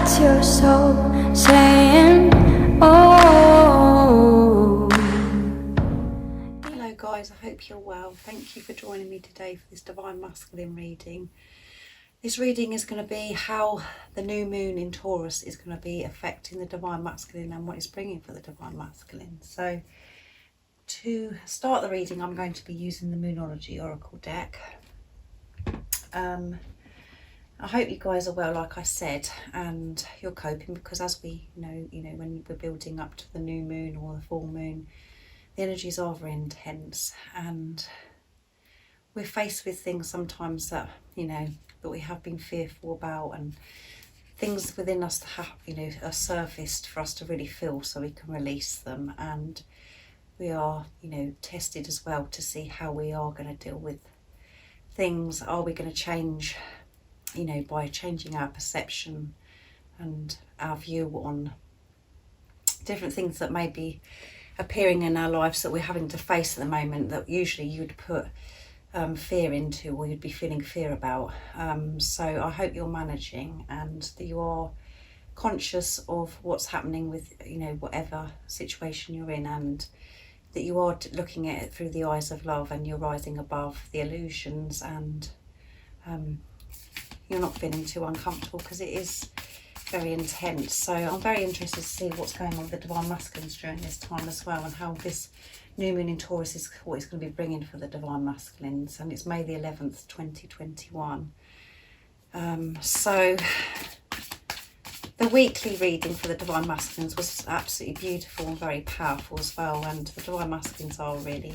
That's your soul saying, oh. Hello guys, I hope you're well. Thank you for joining me today for this Divine Masculine reading. This reading is going to be how the new moon in Taurus is going to be affecting the Divine Masculine and what it's bringing for the Divine Masculine. So to start the reading, I'm going to be using the Moonology Oracle deck. I hope you guys are well, like I said, and you're coping, because as we know, when we're building up to the new moon or the full moon, the energies are very intense, and we're faced with things sometimes that, that we have been fearful about, and things within us that have, are surfaced for us to really feel so we can release them. And we are, tested as well to see how we are going to deal with things. Are we going to change, by changing our perception and our view on different things that may be appearing in our lives that we're having to face at the moment, that usually you'd put fear into, or you'd be feeling fear about. So I hope you're managing and that you are conscious of what's happening with, whatever situation you're in, and that you are looking at it through the eyes of love, and you're rising above the illusions, and you're not feeling too uncomfortable, because it is very intense. So I'm very interested to see what's going on with the Divine Masculines during this time as well, and how this new moon in Taurus is what it's going to be bringing for the Divine Masculines. And it's May the 11th 2021. So the weekly reading for the Divine Masculines was absolutely beautiful and very powerful as well, and the Divine Masculines are really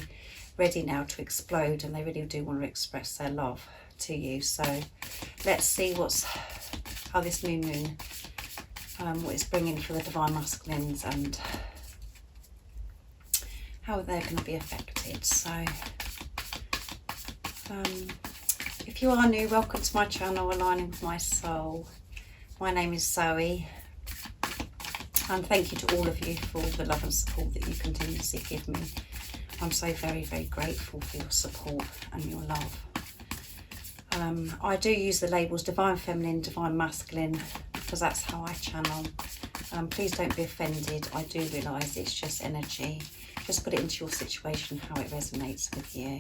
ready now to explode, and they really do want to express their love to you. So let's see how this new moon, what it's bringing for the Divine Masculines, and how they're going to be affected. So if you are new, welcome to my channel, Aligning with My Soul. My name is Zoe, and thank you to all of you for all the love and support that you continuously give me. I'm so very, very grateful for your support and your love. I do use the labels Divine Feminine, Divine Masculine, because that's how I channel. Please don't be offended. I do realise it's just energy. Just put it into your situation, how it resonates with you.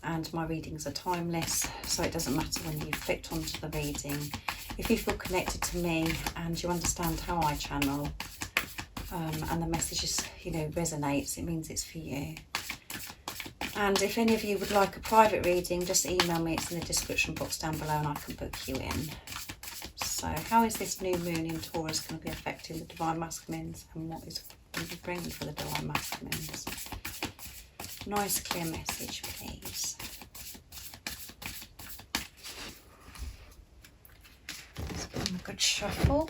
And my readings are timeless, so it doesn't matter when you've clicked onto the reading. If you feel connected to me and you understand how I channel, and the message is, resonates, it means it's for you. And if any of you would like a private reading, just email me. It's in the description box down below, and I can book you in. So how is this new moon in Taurus going to be affecting the Divine Masculines, and what is going to be bringing for the Divine Masculines? Nice clear message, please. Let's give them a good shuffle.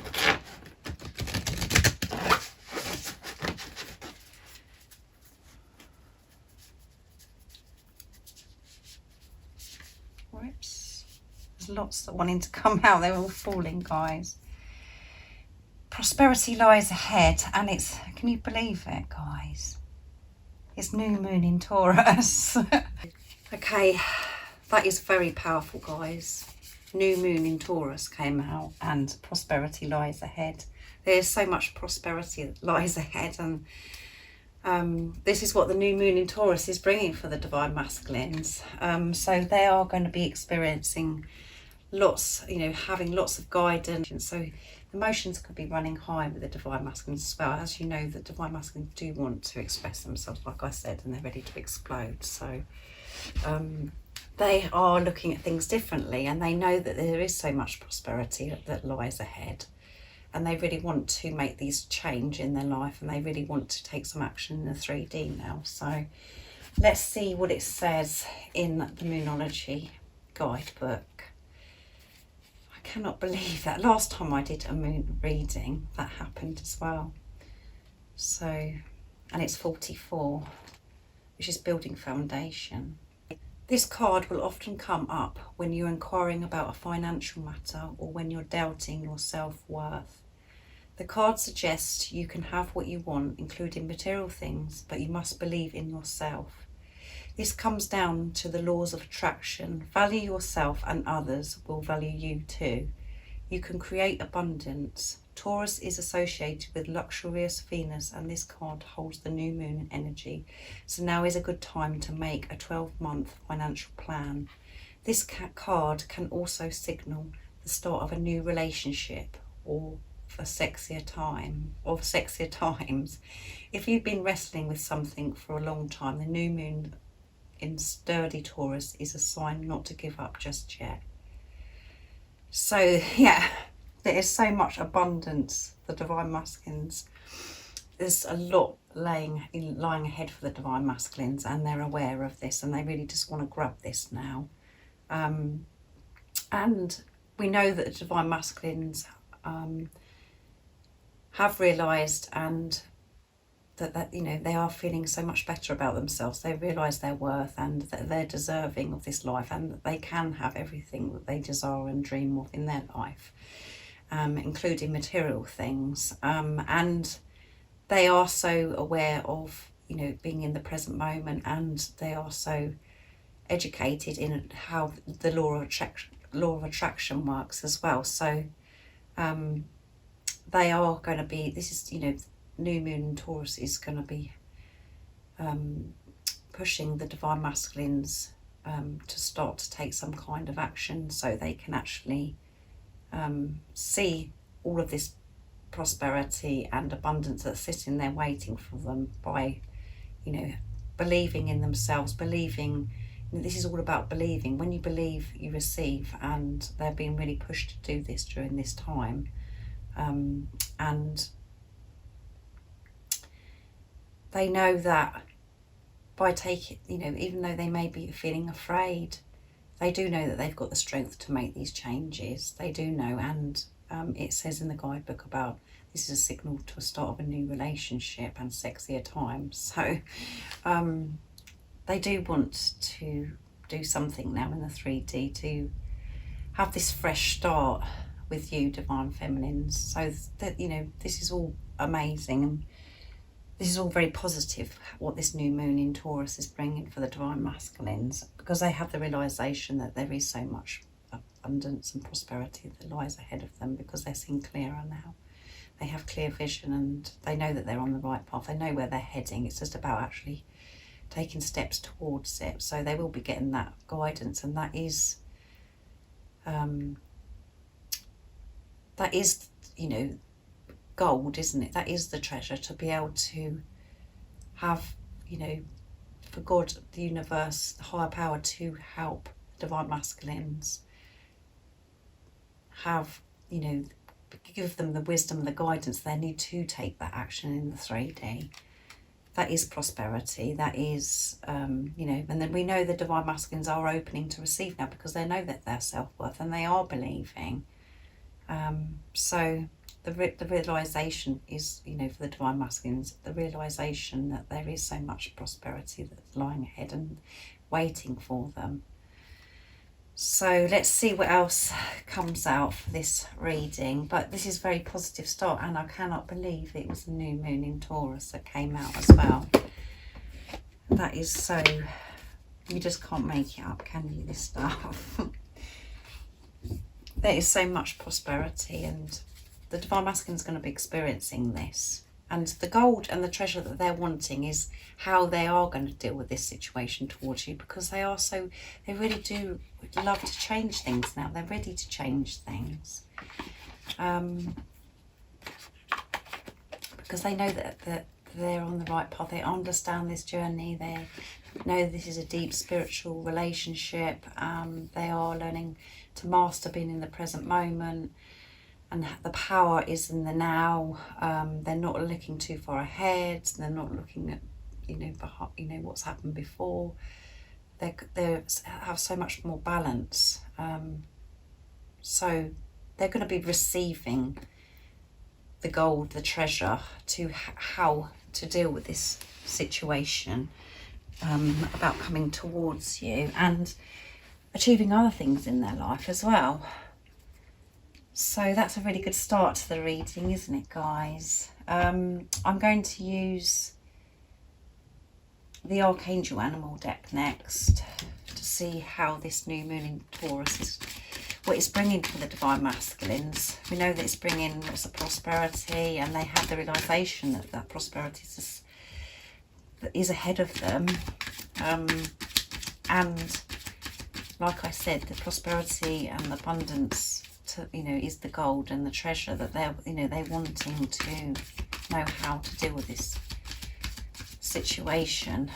Whoops. There's lots that wanting to come out. They're all falling, guys. Prosperity lies ahead, and it's, can you believe it, guys? It's new moon in Taurus. Okay, that is very powerful, guys. New moon in Taurus came out, and prosperity lies ahead. There's so much prosperity that lies ahead, and this is what the new moon in Taurus is bringing for the Divine Masculines. So they are going to be experiencing lots, having lots of guidance. So emotions could be running high with the Divine Masculines as well. As you know, the Divine Masculines do want to express themselves, like I said, and they're ready to explode. So they are looking at things differently, and they know that there is so much prosperity that lies ahead, and they really want to make these change in their life, and they really want to take some action in the 3D now. So let's see what it says in the Moonology guidebook. I cannot believe that last time I did a moon reading, that happened as well. So, and it's 44, which is building foundation. This card will often come up when you're inquiring about a financial matter, or when you're doubting your self-worth. The card suggests you can have what you want, including material things, but you must believe in yourself. This comes down to the laws of attraction. Value yourself and others will value you too. You can create abundance. Taurus is associated with luxurious Venus, and this card holds the new moon energy. So now is a good time to make a 12-month financial plan. This card can also signal the start of a new relationship or for sexier times. If you've been wrestling with something for a long time, the new moon in sturdy Taurus is a sign not to give up just yet. So yeah, there is so much abundance, the Divine Masculines. There's a lot lying ahead for the Divine Masculines, and they're aware of this, and they really just want to grab this now. And we know that the Divine Masculines have realised and that you know, they are feeling so much better about themselves. They realise their worth and that they're deserving of this life, and that they can have everything that they desire and dream of in their life, including material things. And they are so aware of, you know, being in the present moment, and they are so educated in how the law of attraction works as well. So they are going to be, this is, you know, new moon in Taurus is going to be pushing the Divine Masculines to start to take some kind of action, so they can actually see all of this prosperity and abundance that's sitting there waiting for them by, you know, believing in themselves, believing. This is all about believing. When you believe, you receive, and they're being really pushed to do this during this time. And they know that by taking, you know, even though they may be feeling afraid, they do know that they've got the strength to make these changes. They do know, and it says in the guidebook about this is a signal to a start of a new relationship and sexier times. So they do want to do something now in the 3D to have this fresh start with you, Divine Feminines. So that, you know, this is all amazing, and this is all very positive, what this new moon in Taurus is bringing for the Divine Masculines, because they have the realisation that there is so much abundance and prosperity that lies ahead of them, because they're seeing clearer now. They have clear vision, and they know that they're on the right path. They know where they're heading. It's just about actually taking steps towards it. So they will be getting that guidance, and that is, you know, gold, isn't it? That is the treasure, to be able to have, you know, for God, the universe, the higher power, to help Divine Masculines have, you know, give them the wisdom and the guidance they need to take that action in the 3D. That is prosperity. That is, you know, and then we know the Divine Masculines are opening to receive now, because they know that their self-worth, and they are believing. So the realisation is, you know, for the Divine Masculines, the realisation that there is so much prosperity that's lying ahead and waiting for them. So let's see what else comes out for this reading. But this is a very positive start, and I cannot believe it was the new moon in Taurus that came out as well. That is so, you just can't make it up, can you, this stuff? There is so much prosperity, and the Divine Masculine is going to be experiencing this. And the gold and the treasure that they're wanting is how they are going to deal with this situation towards you, because they are so, they really do love to change things now. They're ready to change things. Because they know that they're on the right path. They understand this journey. They know this is a deep spiritual relationship. They are learning to master being in the present moment. And the power is in the now. They're not looking too far ahead. They're not looking at, you know, what's happened before. They have so much more balance. So they're going to be receiving the gold, the treasure, to how to deal with this situation, about coming towards you and achieving other things in their life as well. So that's a really good start to the reading, isn't it, guys? I'm going to use the Archangel Animal deck next to see how this new moon in Taurus is, what it's bringing for the Divine Masculines. We know that it's bringing lots of prosperity, and they have the realisation that that prosperity is ahead of them. And like I said, the prosperity and the abundance, is the gold and the treasure that they're wanting to know how to deal with this situation.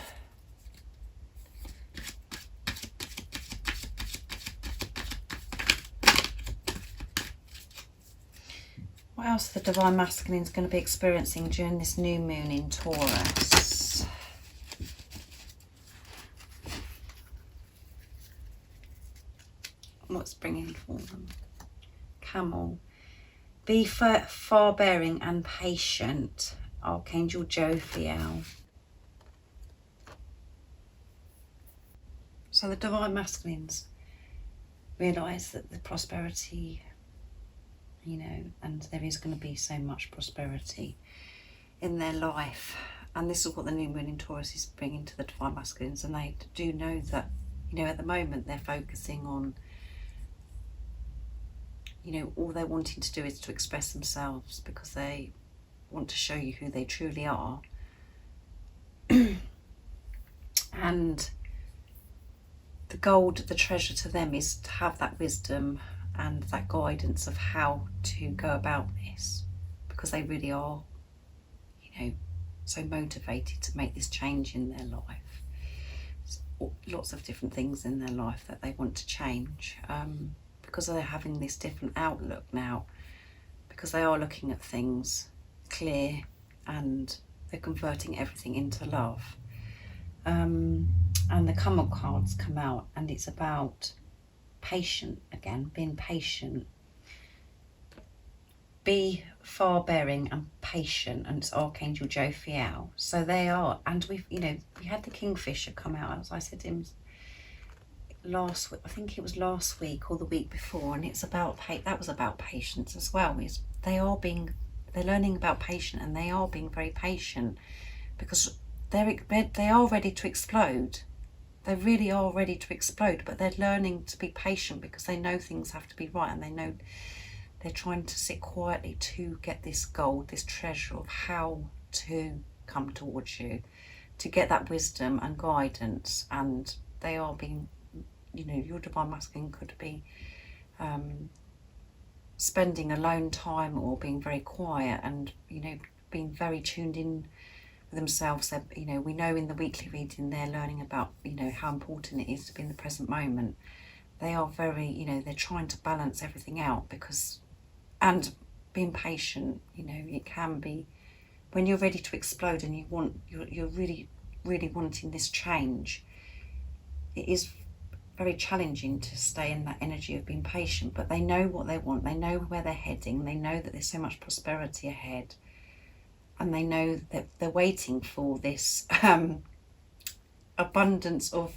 What else the Divine Masculine is going to be experiencing during this new moon in Taurus? What's bringing for them? Camel. Be far-bearing and patient. Archangel Jophiel. So the Divine Masculines realise that the prosperity, and there is going to be so much prosperity in their life. And this is what the new moon in Taurus is bringing to the Divine Masculines. And they do know that, at the moment they're focusing on, all they're wanting to do is to express themselves, because they want to show you who they truly are. And the gold, the treasure to them is to have that wisdom and that guidance of how to go about this, because they really are, so motivated to make this change in their life. There's lots of different things in their life that they want to change, because they're having this different outlook now, because they are looking at things clear and they're converting everything into love. And the Camel cards come out, and it's about patient again, being patient. Be far-bearing and patient, and it's Archangel Jophiel. So they are, and we had the Kingfisher come out, as I said to him last week, I think it was last week or the week before, and it's about that was about patience as well. They're learning about patience, and they are being very patient, because they are ready to explode. They really are ready to explode, but they're learning to be patient because they know things have to be right, and they know they're trying to sit quietly to get this gold, this treasure of how to come towards you, to get that wisdom and guidance. And they are being, your Divine Masculine could be spending alone time, or being very quiet, and being very tuned in themselves. We know in the weekly reading they're learning about how important it is to be in the present moment. They are very they're trying to balance everything out, and being patient. It can be, when you're ready to explode and you're really wanting this change, it is very challenging to stay in that energy of being patient. But they know what they want, they know where they're heading, they know that there's so much prosperity ahead. And they know that they're waiting for this abundance of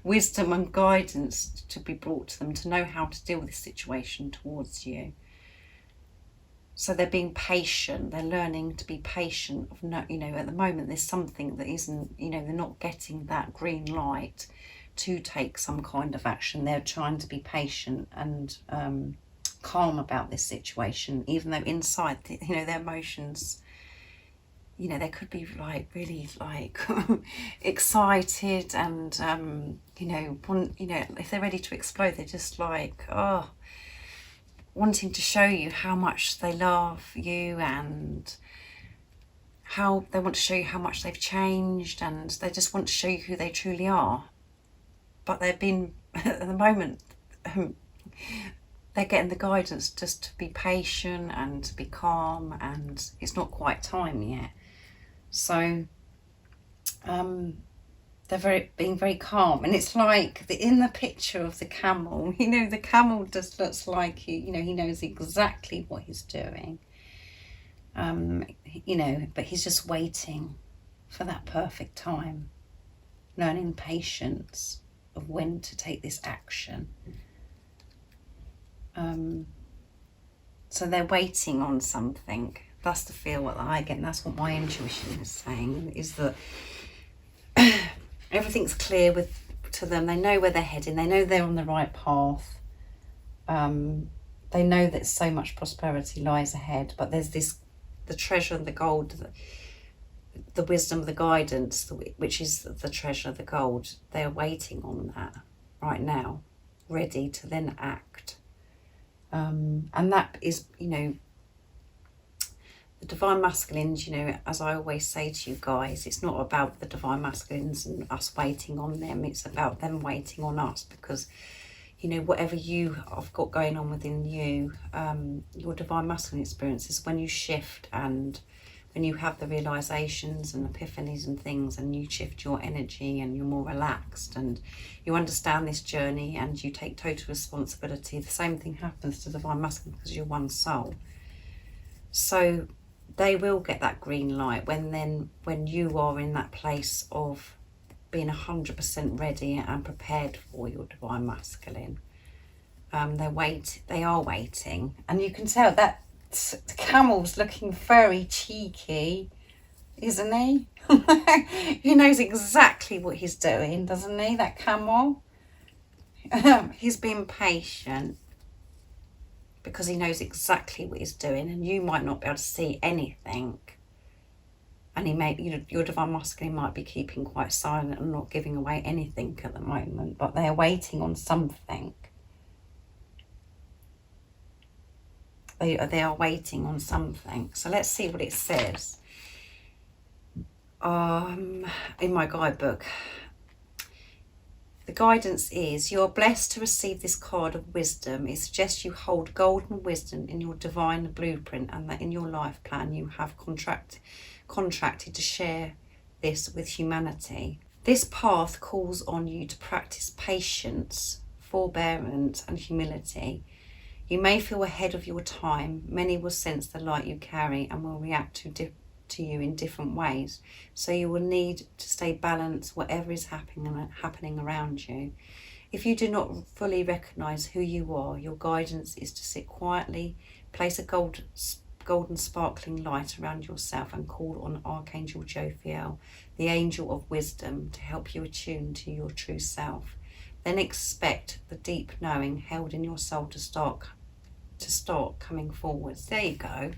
wisdom and guidance to be brought to them, to know how to deal with this situation towards you. So they're being patient. They're learning to be patient. At the moment there's something that isn't, they're not getting that green light to take some kind of action. They're trying to be patient and calm about this situation, even though inside their emotions, they could be really excited, and if they're ready to explode, they're just wanting to show you how much they love you, and how they want to show you how much they've changed, and they just want to show you who they truly are. But they've been, at the moment, they're getting the guidance just to be patient and to be calm, and it's not quite time yet. So they're being very calm, and it's like in the picture of the camel, the camel just looks like he knows exactly what he's doing, but he's just waiting for that perfect time, learning patience of when to take this action. So they're waiting on something. That's the feel that I get, and that's what my intuition is saying, is that everything's clear to them. They know where they're heading. They know they're on the right path. They know that so much prosperity lies ahead, but there's the treasure and the gold, the wisdom, the guidance, which is the treasure, the gold. They're waiting on that right now, ready to then act. And that is, you know, the divine masculines, you know, as I always say to you guys, it's not about the divine masculines and us waiting on them. It's about them waiting on us, because, you know, whatever you have got going on within you, your divine masculine experience is when you shift and when you have the realizations and epiphanies and things, and you shift your energy and you're more relaxed and you understand this journey and you take total responsibility. The same thing happens to divine masculine, because you're one soul. So they will get that green light when you are in that place of being 100% ready and prepared for your divine masculine. They are waiting, and you can tell that the camel's looking very cheeky, isn't he? He knows exactly what he's doing, doesn't he, that camel? He's being patient because he knows exactly what he's doing, and you might not be able to see anything. And he may, you know, your divine masculine might be keeping quite silent and not giving away anything at the moment, but they're waiting on something. They are waiting on something. So let's see what it says. In my guidebook, the guidance is, you are blessed to receive this card of wisdom. It suggests you hold golden wisdom in your divine blueprint, and that in your life plan you have contracted to share this with humanity. This path calls on you to practice patience, forbearance and humility. You may feel ahead of your time. Many will sense the light you carry and will react to you in different ways. So you will need to stay balanced whatever is happening around you. If you do not fully recognise who you are, your guidance is to sit quietly, place a golden sparkling light around yourself, and call on Archangel Jophiel, the angel of wisdom, to help you attune to your true self. Then expect the deep knowing held in your soul to start coming forwards. There you go.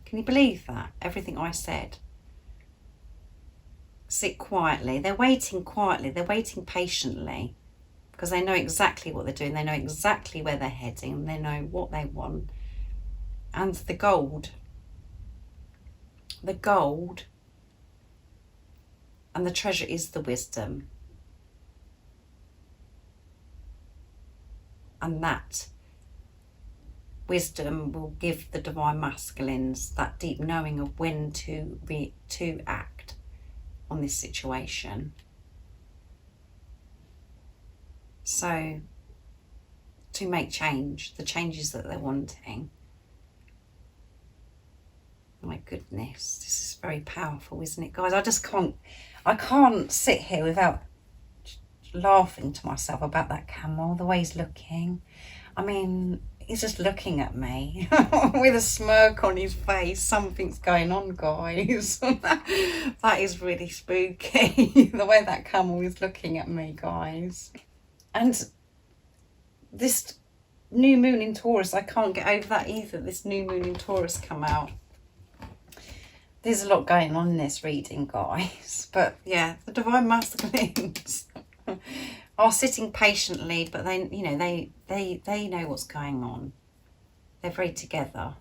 Can you believe that? Everything I said. Sit quietly. They're waiting quietly. They're waiting patiently, because they know exactly what they're doing. They know exactly where they're heading. They know what they want. And the gold and the treasure is the wisdom. And that wisdom will give the divine masculines that deep knowing of when to act on this situation. So, to make change, the changes that they're wanting. My goodness, this is very powerful, isn't it, guys? I can't sit here without laughing to myself about that camel, the way he's looking. I mean, he's just looking at me with a smirk on his face. Something's going on, guys. That is really spooky, the way that camel is looking at me, guys. And this new moon in Taurus, I can't get over that either. This new moon in Taurus come out. There's a lot going on in this reading, guys. But yeah, the divine masculines are sitting patiently, but they, you know, they know what's going on. They're very together,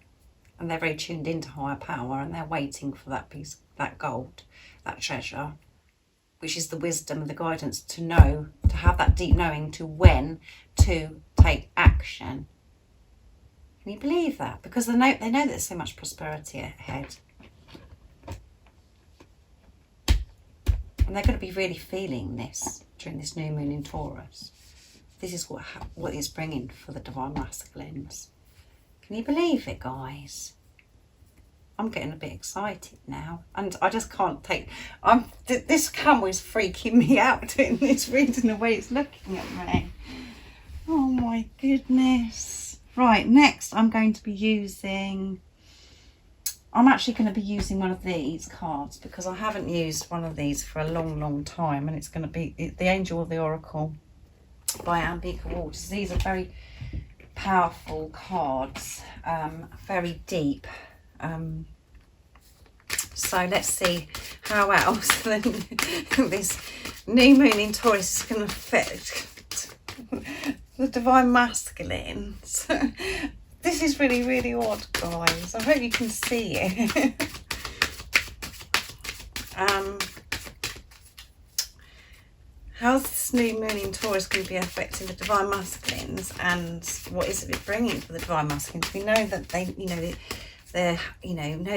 and they're very tuned into higher power, and they're waiting for that piece, that gold, that treasure, which is the wisdom and the guidance to know, to have that deep knowing to when to take action. Can you believe that? Because they know there's so much prosperity ahead. And they're going to be really feeling this during this new moon in Taurus. This is what it's bringing for the divine masculines. Can you believe it, guys? I'm getting a bit excited now, and I just can't take. This camel is freaking me out doing this reading, the way it's looking at me. Oh my goodness! Right, next I'm going to be using. I'm actually going to be using one of these cards, because I haven't used one of these for a long time, and it's going to be the Angel of the Oracle by Ambika Waters. These are very, powerful cards, very deep. So let's see how else this new moon in Taurus is going to affect the divine masculine. So this is really, really odd, guys. I hope you can see it. How's this new moon in Taurus going to be affecting the divine masculines, and what is it bringing for the divine masculines? We know that they,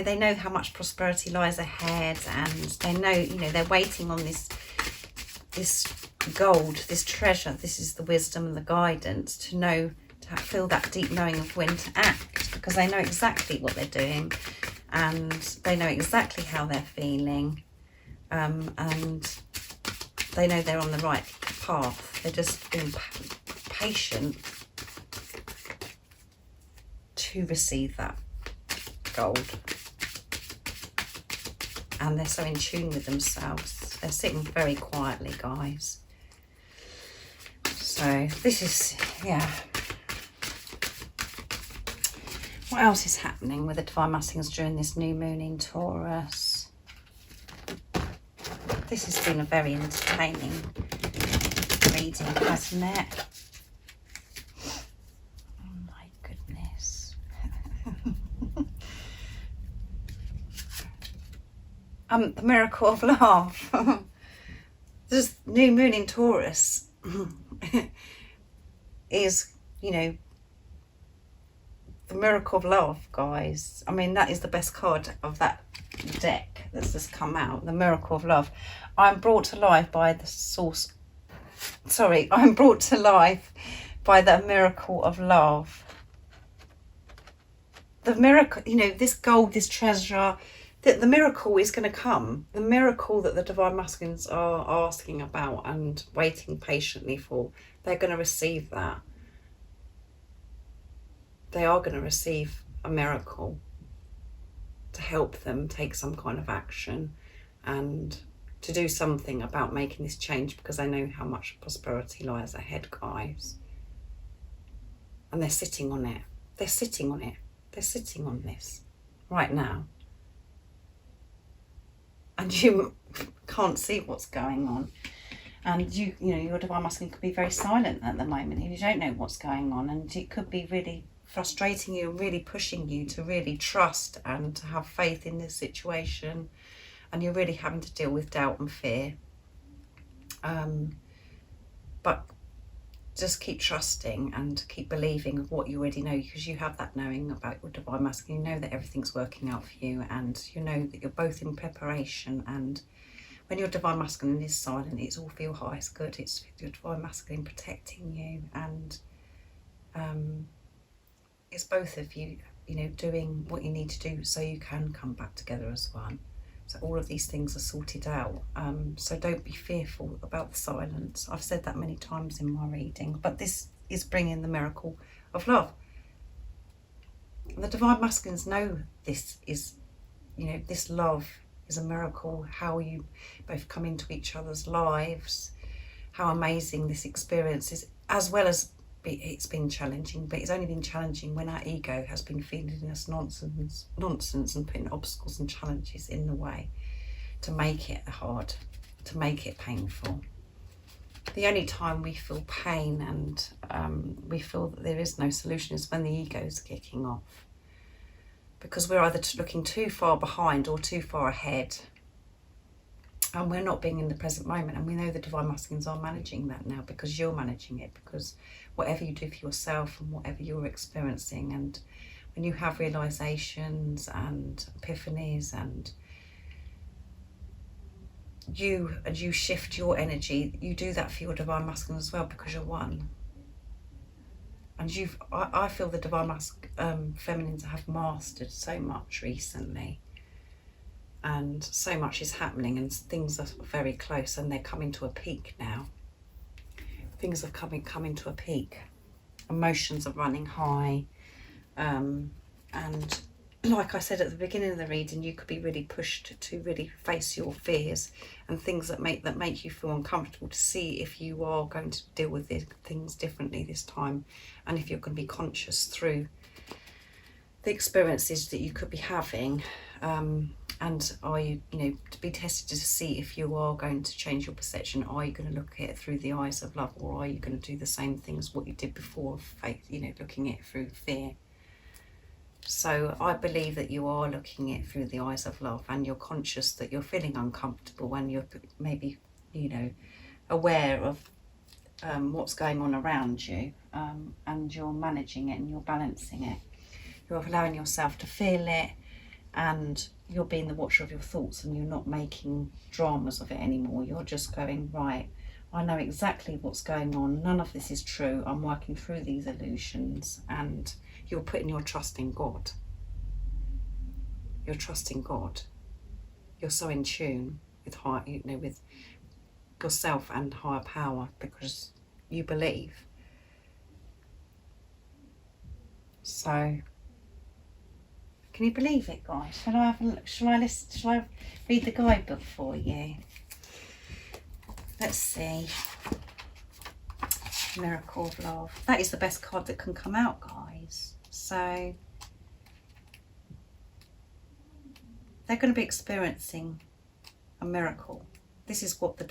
they know how much prosperity lies ahead, and they know, they're waiting on this gold, this treasure. This is the wisdom and the guidance to know, to feel that deep knowing of when to act, because they know exactly what they're doing, and they know exactly how they're feeling, and they know they're on the right path. They're just being patient to receive that gold. And they're so in tune with themselves. They're sitting very quietly, guys. So this is, yeah. What else is happening with the divine masculines during this new moon in Taurus? This has been a very entertaining reading, hasn't it? Oh my goodness. The miracle of love. This new moon in Taurus is, the miracle of love, guys. I mean, that is the best card of that deck that's just come out, the miracle of love. I'm brought to life by the source. Sorry, I'm brought to life by the miracle of love. The miracle, this gold, this treasure, the miracle is going to come. The miracle that the divine masculines are asking about and waiting patiently for, they're going to receive that. They are going to receive a miracle to help them take some kind of action and to do something about making this change, because they know how much prosperity lies ahead, guys. And they're sitting on it. They're sitting on it. They're sitting on this right now. And you can't see what's going on. And your divine masculine could be very silent at the moment. You don't know what's going on, and it could be really frustrating you and really pushing you to really trust and to have faith in this situation, and you're really having to deal with doubt and fear, but just keep trusting and keep believing of what you already know, because you have that knowing about your divine masculine. You know that everything's working out for you, and you know that you're both in preparation. And when your divine masculine is silent, it's all feel high, it's good. It's your divine masculine protecting you, and it's both of you, doing what you need to do so you can come back together as one. So all of these things are sorted out. So don't be fearful about the silence. I've said that many times in my reading, but this is bringing the miracle of love. The divine masculines know this is, this love is a miracle, how you both come into each other's lives, how amazing this experience is, as well as it's been challenging, but it's only been challenging when our ego has been feeding us nonsense and putting obstacles and challenges in the way to make it hard, to make it painful. The only time we feel pain and we feel that there is no solution is when the ego is kicking off, because we're either looking too far behind or too far ahead, and we're not being in the present moment. And we know the divine masculines are managing that now, because you're managing it, because whatever you do for yourself and whatever you're experiencing, and when you have realizations and epiphanies, and you shift your energy, you do that for your divine masculine as well, because you're one. And I feel the divine feminines have mastered so much recently, and so much is happening, and things are very close, and they're coming to a peak now. Things are coming to a peak. Emotions are running high, and like I said at the beginning of the reading, you could be really pushed to really face your fears and things that make you feel uncomfortable, to see if you are going to deal with things differently this time, and if you're going to be conscious through the experiences that you could be having, and are you, to be tested to see if you are going to change your perception. Are you going to look at it through the eyes of love, or are you going to do the same things what you did before, faith, looking at it through fear? So I believe that you are looking at it through the eyes of love, and you're conscious that you're feeling uncomfortable, and you're maybe, aware of what's going on around you, and you're managing it and you're balancing it. You're allowing yourself to feel it, and you're being the watcher of your thoughts, and you're not making dramas of it anymore. You're just going, right, I know exactly what's going on. None of this is true. I'm working through these illusions, and you're putting your trust in God. You're trusting God. You're so in tune with with yourself and higher power, because you believe. So, can you believe it, guys? Shall I read the guidebook for you? Let's see. Miracle of Love. That is the best card that can come out, guys. So they're going to be experiencing a miracle. This is what the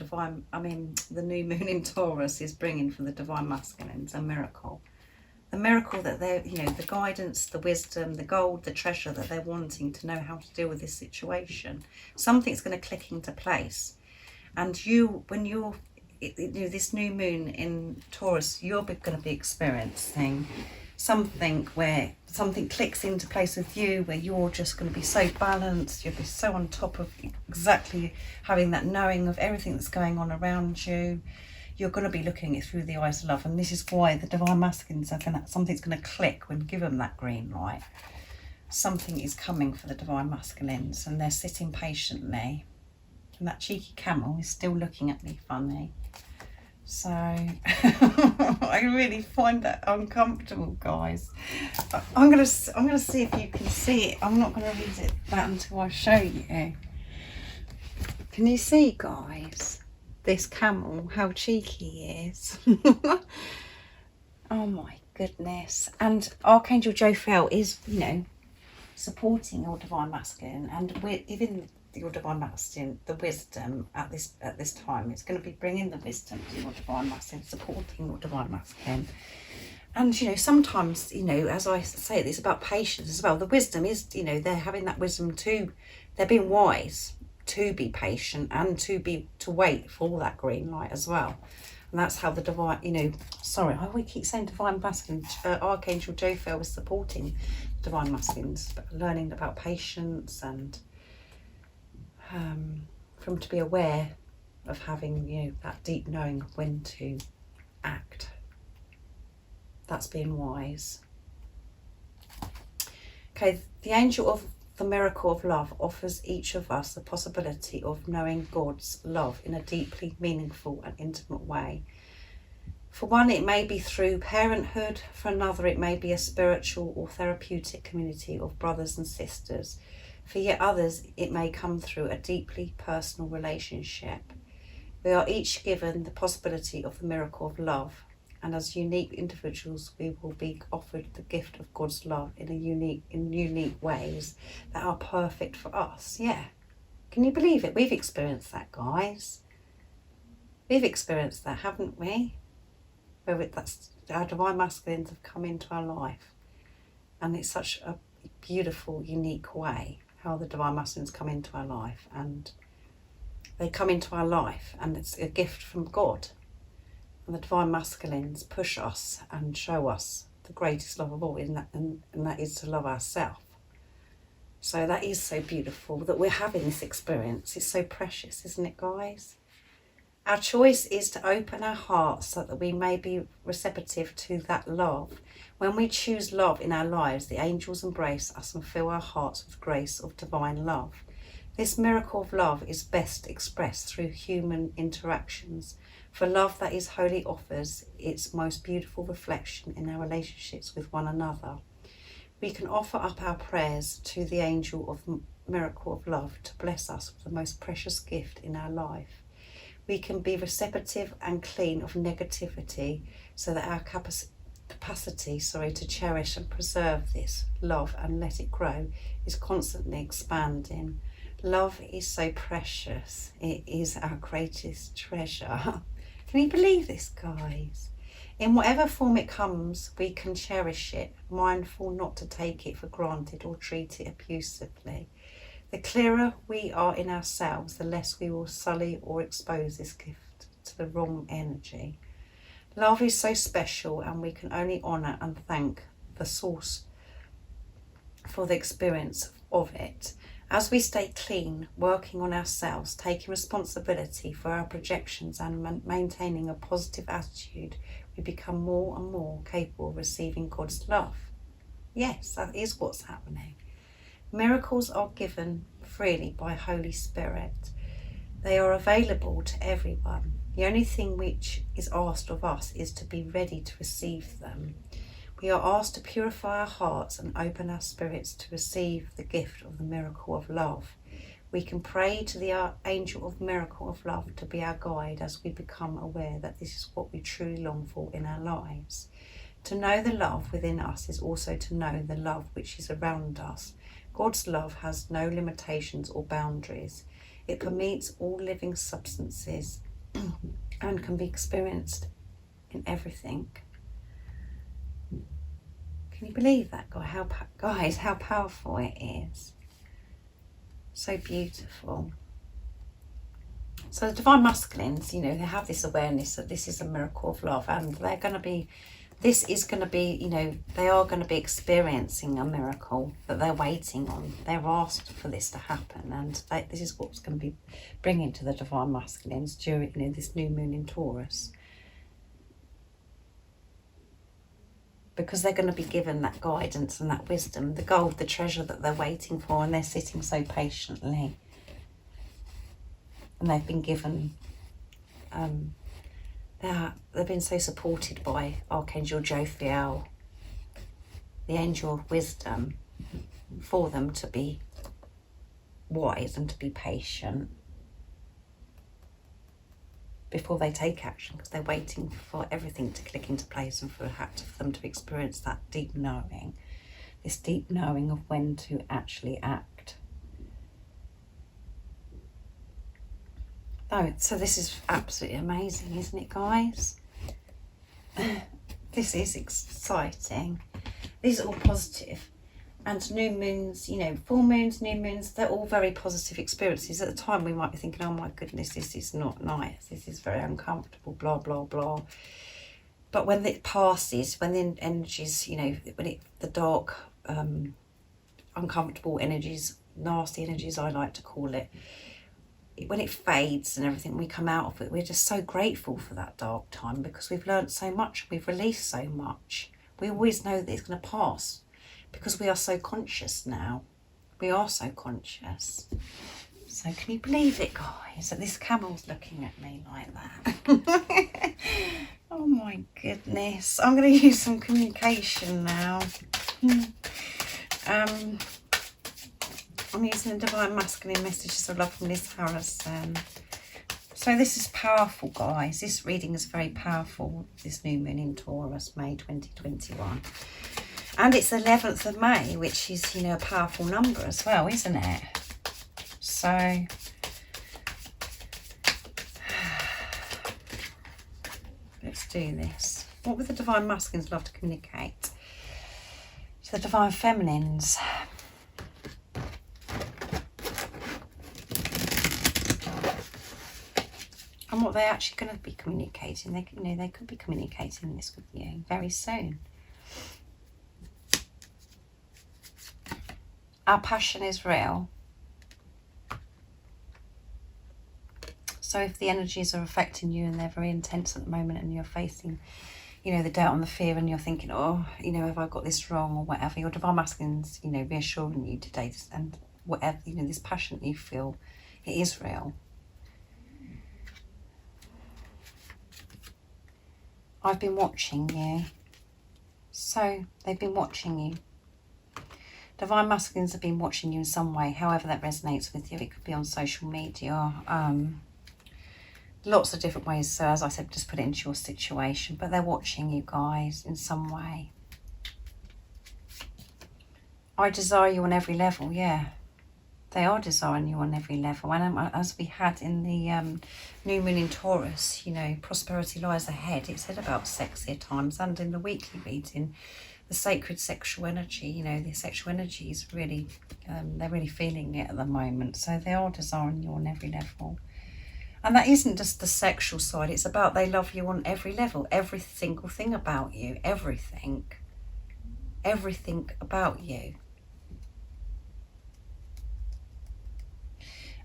new moon in Taurus is bringing for the divine masculines, a miracle. The miracle that they're, the guidance, the wisdom, the gold, the treasure that they're wanting to know how to deal with this situation. Something's going to click into place. And this new moon in Taurus, you're going to be experiencing something where something clicks into place with you, where you're just going to be so balanced, you'll be so on top of exactly having that knowing of everything that's going on around you. You're going to be looking at it through the eyes of love, and this is why the divine masculines something's going to click when give them that green light. Something is coming for the divine masculines, and they're sitting patiently. And that cheeky camel is still looking at me funny. So I really find that uncomfortable, guys. I'm gonna see if you can see it. I'm not gonna read that until I show you. Can you see, guys? This camel, how cheeky he is. Oh my goodness. And Archangel Jophiel is, supporting your divine masculine, and we're giving your divine masculine the wisdom at this time. It's going to be bringing the wisdom to your divine masculine, supporting your divine masculine. And sometimes, as I say, it's about patience as well. The wisdom is, they're having that wisdom too. They're being wise to be patient and to wait for that green light as well. And that's how the divine, we keep saying divine masculine. Archangel Jophiel was supporting divine masculines, learning about patience, and for them to be aware of having, that deep knowing of when to act. That's being wise. Okay, the angel of the miracle of love offers each of us the possibility of knowing God's love in a deeply meaningful and intimate way. For one, it may be through parenthood. For another, it may be a spiritual or therapeutic community of brothers and sisters. For yet others, it may come through a deeply personal relationship. We are each given the possibility of the miracle of love, and as unique individuals, we will be offered the gift of God's love in unique ways that are perfect for us. Yeah. Can you believe it? We've experienced that, guys. We've experienced that, haven't we? Where our divine masculines have come into our life. And it's such a beautiful, unique way how the divine masculines come into our life. And they come into our life, and it's a gift from God. And the divine masculines push us and show us the greatest love of all, and that is to love ourselves. So that is so beautiful that we're having this experience. It's so precious, isn't it, guys? Our choice is to open our hearts so that we may be receptive to that love. When we choose love in our lives, the angels embrace us and fill our hearts with grace of divine love. This miracle of love is best expressed through human interactions, for love that is holy offers its most beautiful reflection in our relationships with one another. We can offer up our prayers to the angel of miracle of love to bless us with the most precious gift in our life. We can be receptive and clean of negativity so that our capacity to cherish and preserve this love and let it grow is constantly expanding. Love is so precious. It is our greatest treasure. Can you believe this, guys? In whatever form it comes, we can cherish it, mindful not to take it for granted or treat it abusively. The clearer we are in ourselves, the less we will sully or expose this gift to the wrong energy. Love is so special, and we can only honour and thank the source for the experience of it. As we stay clean, working on ourselves, taking responsibility for our projections and maintaining a positive attitude, we become more and more capable of receiving God's love. Yes, that is what's happening. Miracles are given freely by Holy Spirit. They are available to everyone. The only thing which is asked of us is to be ready to receive them. We are asked to purify our hearts and open our spirits to receive the gift of the miracle of love. We can pray to the angel of miracle of love to be our guide as we become aware that this is what we truly long for in our lives. To know the love within us is also to know the love which is around us. God's love has no limitations or boundaries. It permeates all living substances and can be experienced in everything. Can you believe that, guys? How powerful it is. So beautiful. So the divine masculines, they have this awareness that this is a miracle of love, and they are going to be experiencing a miracle that they're waiting on. They're asked for this to happen, and this is what's going to be bringing to the divine masculines during this new moon in Taurus. Because they're going to be given that guidance and that wisdom, the gold, the treasure that they're waiting for, and they're sitting so patiently. And they've been given, they've been so supported by Archangel Jophiel, the angel of wisdom, for them to be wise and to be patient before they take action, because they're waiting for everything to click into place and for them to experience that deep knowing, this deep knowing of when to actually act. Oh, so this is absolutely amazing, isn't it, guys? This is exciting. These are all positive. And new moons, full moons, new moons, they're all very positive experiences. At the time, we might be thinking, oh my goodness, this is not nice. This is very uncomfortable, blah, blah, blah. But when it passes, when the energies, the dark, uncomfortable energies, nasty energies, I like to call it, when it fades and everything, we come out of it, we're just so grateful for that dark time, because we've learned so much, we've released so much. We always know that it's going to pass, because we are so conscious now. We are so conscious. So can you believe it, guys, that this camel's looking at me like that? Oh my goodness. I'm going to use some communication now. I'm using the Divine Masculine Messages of Love from Liz Harrison. So this is powerful, guys. This reading is very powerful. This new moon in Taurus, May 2021. And it's 11th of May, which is, a powerful number as well, isn't it? So, let's do this. What would the Divine Masculines love to communicate to the Divine Feminines? And what they're actually going to be communicating. They could be communicating this with you very soon. Our passion is real. So if the energies are affecting you and they're very intense at the moment, and you're facing, the doubt and the fear, and you're thinking, oh, have I got this wrong or whatever, your Divine Masculine's, reassuring you today, and whatever, this passion you feel, it is real. I've been watching you. So they've been watching you. Divine Masculines have been watching you in some way, however that resonates with you. It could be on social media, lots of different ways. So as I said, just put it into your situation, but they're watching you guys in some way. I desire you on every level, yeah. They are desiring you on every level. And as we had in the New Moon in Taurus, you know, prosperity lies ahead. It said about sexier times, and in the weekly reading, the sacred sexual energy, you know, the sexual energy is really, they're really feeling it at the moment. So they are desiring you on every level. And that isn't just the sexual side. It's about they love you on every level. Every single thing about you. Everything. Everything about you.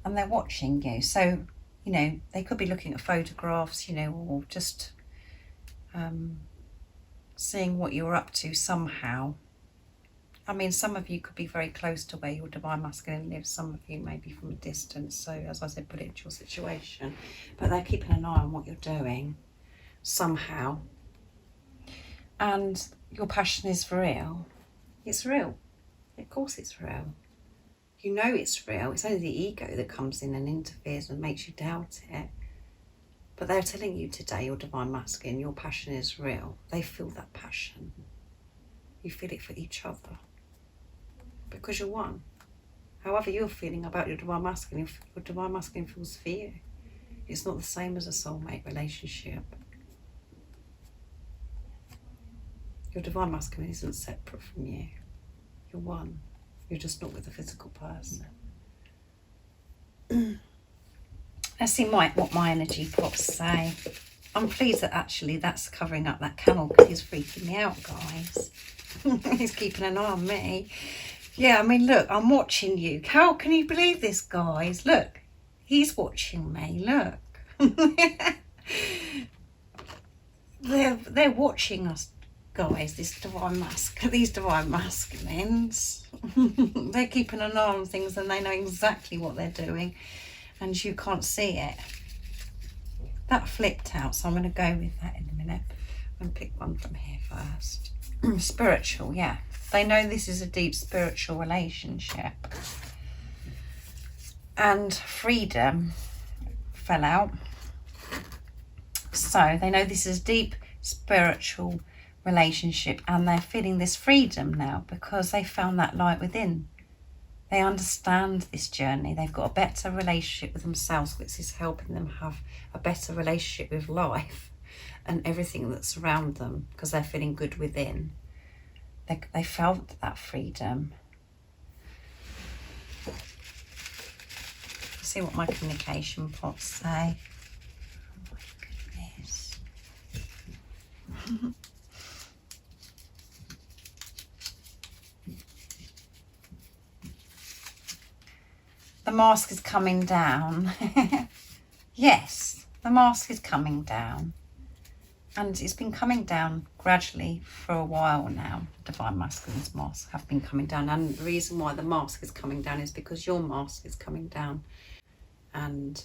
And they're watching you. So, you know, they could be looking at photographs, you know, or just seeing what you're up to somehow. I mean, some of you could be very close to where your Divine Masculine lives. Some of you may be from a distance. So, as I said, put it into your situation. But they're keeping an eye on what you're doing somehow. And your passion is real. It's real. Of course it's real. You know it's real. It's only the ego that comes in and interferes and makes you doubt it. But they're telling you today, your Divine Masculine, your passion is real. They feel that passion. You feel it for each other. Because you're one. However you're feeling about your Divine Masculine feels for you. It's not the same as a soulmate relationship. Your Divine Masculine isn't separate from you. You're one. You're just not with a physical person. Let's see what my energy pops say. I'm pleased that actually that's covering up that camel because he's freaking me out, guys. He's keeping an eye on me. Yeah, I mean, look, I'm watching you. How can you believe this, guys? Look, he's watching me. Look. They're watching us, guys. These Divine Masculines. They're keeping an eye on things and they know exactly what they're doing. And you can't see it. That flipped out, so I'm going to go with that in a minute. I'm going to pick one from here first. Spiritual, yeah. They know this is a deep spiritual relationship. And freedom fell out. So they know this is a deep spiritual relationship and they're feeling this freedom now because they found that light within. They understand this journey. They've got a better relationship with themselves, which is helping them have a better relationship with life and everything that's around them because they're feeling good within. They felt that freedom. See what my communication pots say. Oh my goodness. The mask is coming down. Yes, the mask is coming down. And it's been coming down gradually for a while now. Divine Masculine's masks have been coming down. And the reason why the mask is coming down is because your mask is coming down. And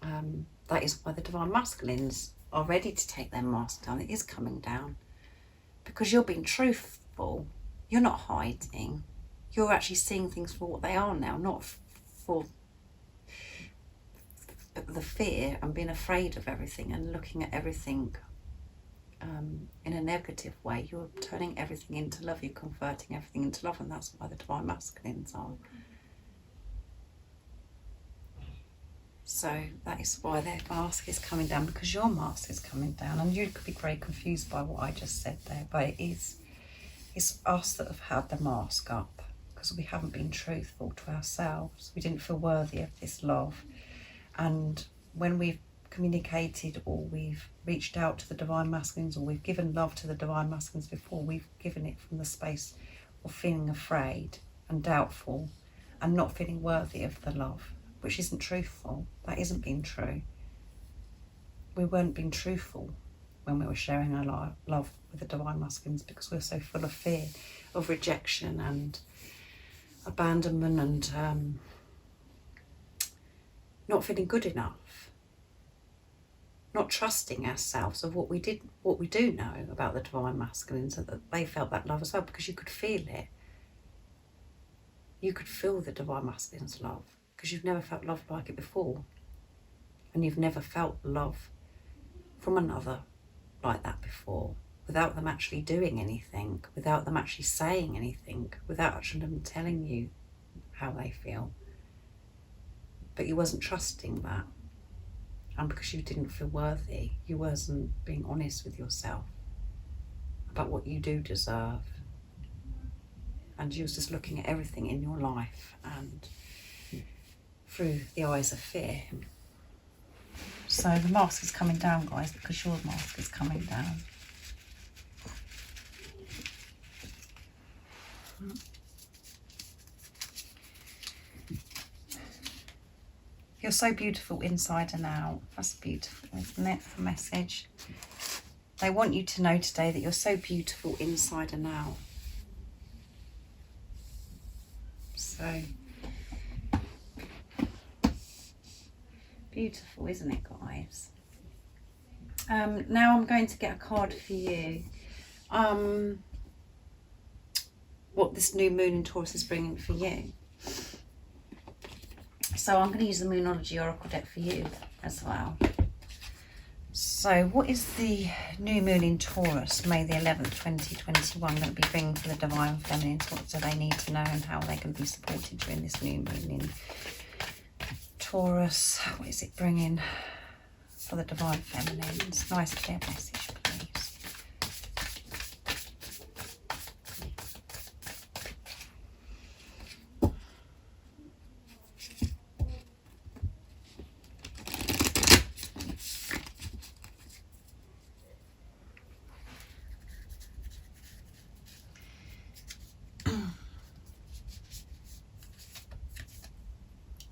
that is why the Divine Masculines are ready to take their mask down. It is coming down. Because you're being truthful. You're not hiding. You're actually seeing things for what they are now, not for the fear and being afraid of everything and looking at everything in a negative way. You're turning everything into love. You're converting everything into love, and that's why the Divine Masculines are. So that is why their mask is coming down, because your mask is coming down. And you could be very confused by what I just said there, but it's us that have had the mask up because we haven't been truthful to ourselves. We didn't feel worthy of this love. And when we've communicated or we've reached out to the Divine Masculines or we've given love to the Divine Masculines before, we've given it from the space of feeling afraid and doubtful and not feeling worthy of the love, which isn't truthful. That isn't being true. We weren't being truthful when we were sharing our love with the Divine Masculines because we were so full of fear of rejection and abandonment and not feeling good enough, not trusting ourselves of what we do know about the Divine Masculines, and that they felt that love as well because you could feel it. you could feel the divine masculine's love, because you've never felt love like it before. And you've never felt love from another like that before, without them actually doing anything, without them actually saying anything, without actually them telling you how they feel. But you wasn't trusting that. And because you didn't feel worthy, you wasn't being honest with yourself about what you do deserve. And you was just looking at everything in your life and through the eyes of fear. So the mask is coming down, guys, because your mask is coming down. You're so beautiful inside and out. That's beautiful, isn't it? The message. They want you to know today that you're so beautiful inside and out. So beautiful, isn't it, guys? Now I'm going to get a card for you. What this new moon in Taurus is bringing for you. So I'm going to use the Moonology Oracle deck for you as well. So what is the new moon in Taurus, May the 11th, 2021, going to be bringing for the Divine Feminines? What do they need to know and how they can be supported during this new moon in Taurus? What is it bringing for the Divine Feminines? Nice clear message, please.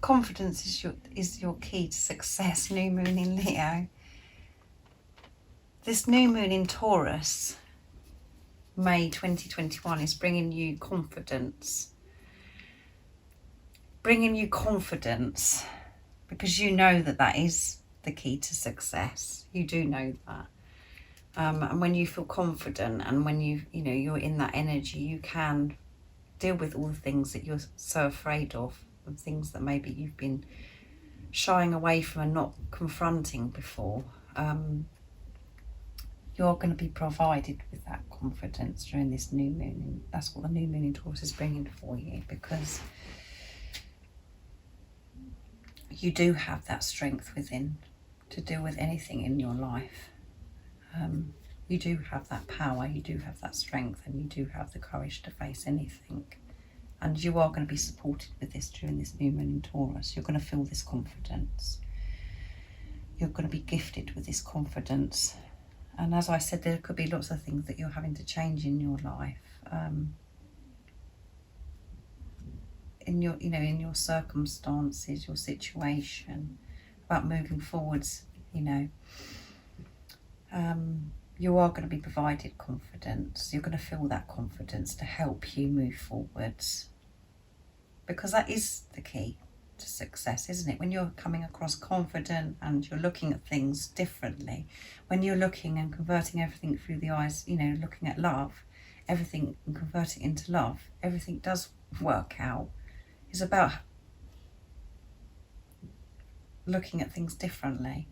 Confidence is your key to success, new moon in Leo. This new moon in Taurus, May 2021, is bringing you confidence. Bringing you confidence because you know that that is the key to success. You do know that. And when you feel confident and when you're in that energy, you can deal with all the things that you're so afraid of. And things that maybe you've been shying away from and not confronting before. You're going to be provided with that confidence during this new moon, and that's what the new moon in Taurus is bringing for you, because you do have that strength within to deal with anything in your life. You do have that power, you do have that strength, and you do have the courage to face anything. And you are going to be supported with this during this new moon in Taurus. You're going to feel this confidence. You're going to be gifted with this confidence. And as I said, there could be lots of things that you're having to change in your life. In your circumstances, your situation, about moving forwards, you are going to be provided confidence. You're going to feel that confidence to help you move forwards. Because that is the key to success, isn't it? When you're coming across confident and you're looking at things differently, when you're looking and converting everything through the eyes, looking at love, everything and converting into love, everything does work out. It's about looking at things differently.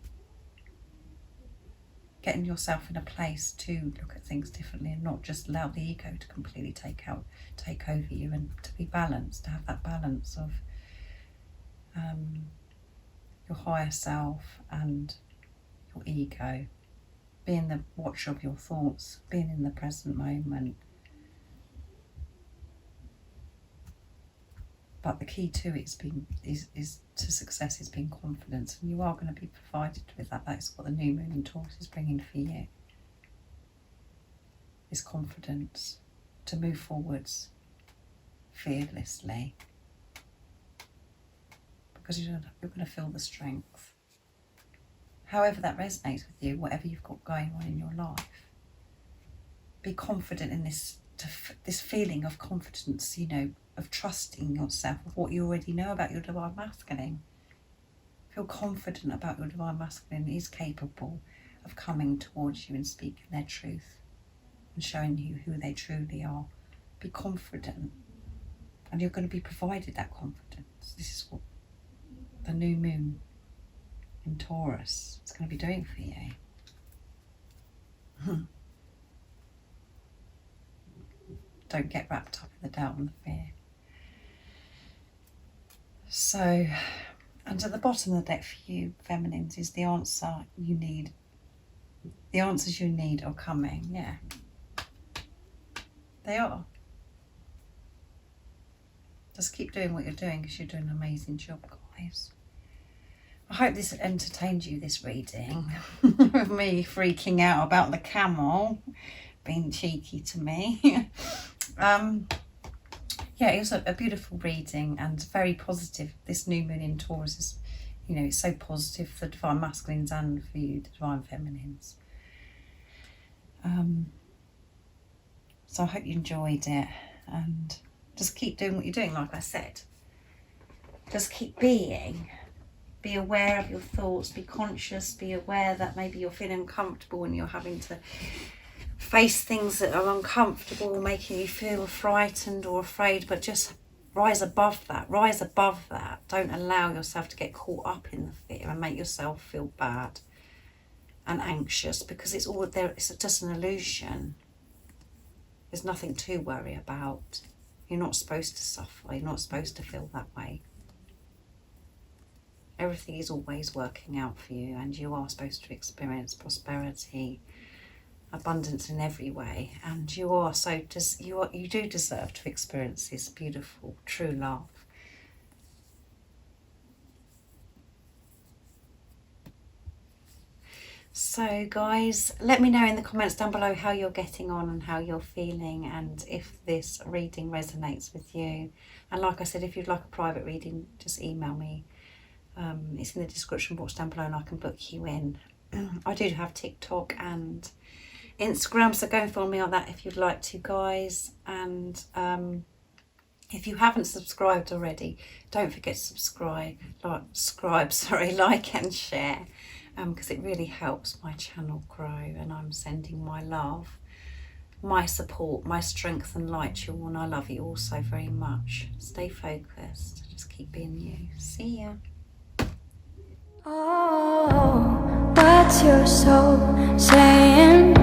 Getting yourself in a place to look at things differently and not just allow the ego to completely take over you, and to be balanced, to have that balance of your higher self and your ego, being the watcher of your thoughts, being in the present moment. But the key to it is to success is being confident, and you are going to be provided with that. That is what the new moon in Taurus is bringing for you. Is confidence to move forwards fearlessly, because you're going to feel the strength. However that resonates with you, whatever you've got going on in your life, be confident in this feeling of confidence, of trusting yourself, of what you already know about your divine masculine. Feel confident about your divine masculine is capable of coming towards you and speaking their truth and showing you who they truly are. Be confident. And you're going to be provided that confidence. This is what the new moon in Taurus is going to be doing for you. Don't get wrapped up in the doubt and the fear. So, and at the bottom of the deck for you, feminines, is the answer you need. The answers you need are coming, yeah. They are. Just keep doing what you're doing because you're doing an amazing job, guys. I hope this entertained you, this reading. Of me freaking out about the camel being cheeky to me. Yeah, it was a beautiful reading and very positive. This new moon in Taurus is, you know, it's so positive for the divine masculines and for you, the divine feminines. So I hope you enjoyed it, and just keep doing what you're doing, like I said. Just keep being. Be aware of your thoughts, be conscious, be aware that maybe you're feeling uncomfortable and you're having to face things that are uncomfortable, making you feel frightened or afraid, but just rise above that. Rise above that. Don't allow yourself to get caught up in the fear and make yourself feel bad and anxious, because it's all there. It's just an illusion. There's nothing to worry about. You're not supposed to suffer. You're not supposed to feel that way. Everything is always working out for you, and you are supposed to experience prosperity, abundance in every way, and you are you do deserve to experience this beautiful true love. So guys, let me know in the comments down below how you're getting on and how you're feeling, and if this reading resonates with you. And like I said, if you'd like a private reading, just email me. It's in the description box down below and I can book you in. I do have TikTok and Instagram, so go and follow me on that if you'd like to, guys. And if you haven't subscribed already, don't forget to subscribe, like and share, because it really helps my channel grow, and I'm sending my love, my support, my strength and light to you all, and I love you all so very much. Stay focused, just keep being you. See ya. Oh, what's your soul saying?